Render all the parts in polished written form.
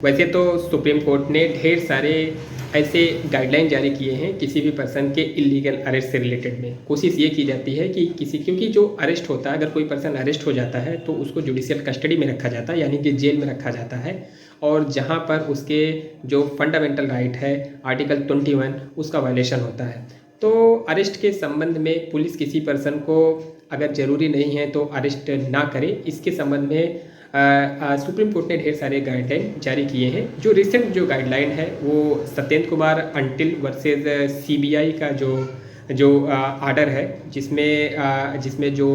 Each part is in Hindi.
वैसे तो सुप्रीम कोर्ट ने ढेर सारे ऐसे गाइडलाइन जारी किए हैं किसी भी पर्सन के इलीगल अरेस्ट से रिलेटेड में। कोशिश ये की जाती है कि क्योंकि जो अरेस्ट होता है, अगर कोई पर्सन अरेस्ट हो जाता है तो उसको जुडिशियल कस्टडी में रखा जाता है, यानी कि जेल में रखा जाता है। और जहाँ पर उसके जो फंडामेंटल राइट है आर्टिकल 21 उसका वायलेशन होता है। तो अरेस्ट के संबंध में पुलिस किसी पर्सन को अगर ज़रूरी नहीं है तो अरेस्ट ना करे, इसके संबंध में सुप्रीम कोर्ट ने ढेर सारे गाइडलाइन जारी किए हैं। जो रिसेंट जो गाइडलाइन है वो Satyendra Kumar until versus CBI का जो आर्डर है, जिसमें जो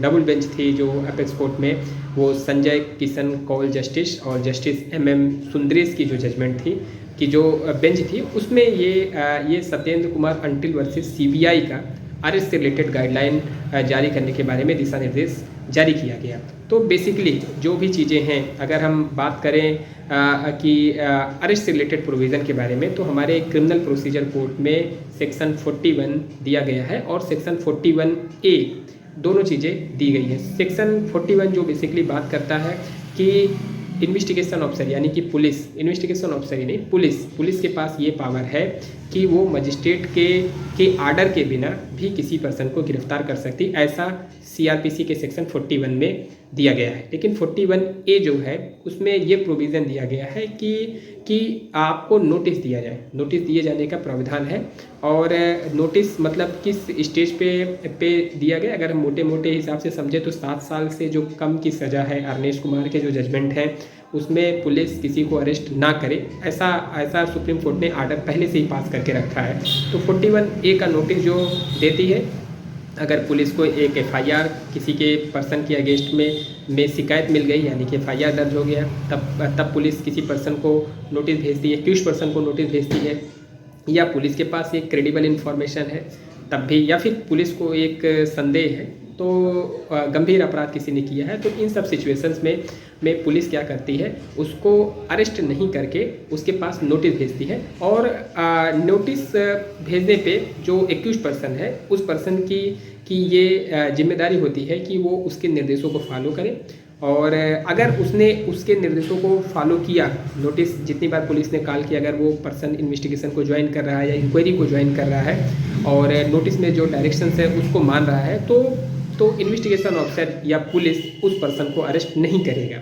डबल बेंच थी जो अपेक्स कोर्ट में, वो संजय किशन कौल जस्टिस और जस्टिस MM सुंदरेश की जो जजमेंट थी कि जो बेंच थी, उसमें ये Satyendra Kumar until versus CBI का अरेस्ट से रिलेटेड गाइडलाइन जारी करने के बारे में दिशा निर्देश जारी किया गया। तो बेसिकली जो भी चीज़ें हैं, अगर हम बात करें कि अरेस्ट से रिलेटेड प्रोविज़न के बारे में, तो हमारे क्रिमिनल प्रोसीजर कोड में सेक्शन 41 दिया गया है और सेक्शन 41A दोनों चीज़ें दी गई हैं। सेक्शन 41 जो बेसिकली बात करता है कि इन्वेस्टिगेशन ऑफिसर यानी कि पुलिस, इन्वेस्टिगेशन ऑफिसर ही नहीं, पुलिस के पास ये पावर है कि वो मजिस्ट्रेट के आर्डर के बिना भी किसी पर्सन को गिरफ्तार कर सकती, ऐसा CRPC के सेक्शन 41 में दिया गया है। लेकिन 41A जो है उसमें ये प्रोविज़न दिया गया है कि आपको नोटिस दिया जाए, नोटिस दिए जाने का प्रावधान है। और नोटिस मतलब किस स्टेज पे दिया गया, अगर हम मोटे हिसाब से समझे तो 7 साल से जो कम की सज़ा है अरनेश कुमार के जो जजमेंट है उसमें पुलिस किसी को अरेस्ट ना करे, ऐसा सुप्रीम कोर्ट ने आर्डर पहले से ही पास करके रखा है। तो 41A का नोटिस जो देती है, अगर पुलिस को एक FIR किसी के पर्सन के अगेंस्ट में शिकायत मिल गई, यानी कि FIR दर्ज हो गया, तब पुलिस किसी पर्सन को नोटिस भेजती है, एक्यूज्ड पर्सन को नोटिस भेजती है, या पुलिस के पास एक क्रेडिबल इन्फॉर्मेशन है तब भी, या फिर पुलिस को एक संदेह है तो गंभीर अपराध किसी ने किया है, तो इन सब सिचुएशंस में पुलिस क्या करती है, उसको अरेस्ट नहीं करके उसके पास नोटिस भेजती है। और नोटिस भेजने पे जो एक्यूज्ड पर्सन है उस पर्सन की ये जिम्मेदारी होती है कि वो उसके निर्देशों को फॉलो करे। और अगर उसने उसके निर्देशों को फॉलो किया, नोटिस जितनी बार पुलिस ने कॉल किया, अगर वो पर्सन इन्वेस्टिगेशन को ज्वाइन कर रहा है या इंक्वायरी को ज्वाइन कर रहा है और नोटिस में जो डायरेक्शंस है उसको मान रहा है, तो इन्वेस्टिगेशन ऑफिसर या पुलिस उस पर्सन को अरेस्ट नहीं करेगा।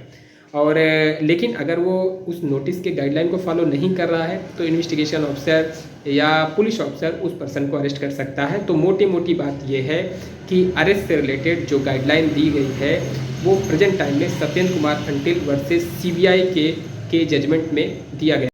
और लेकिन अगर वो उस नोटिस के गाइडलाइन को फॉलो नहीं कर रहा है तो इन्वेस्टिगेशन ऑफिसर या पुलिस ऑफिसर उस पर्सन को अरेस्ट कर सकता है। तो मोटी बात ये है कि अरेस्ट से रिलेटेड जो गाइडलाइन दी गई है वो प्रेजेंट टाइम में Satyendra Kumar until versus CBI के जजमेंट में दिया गया।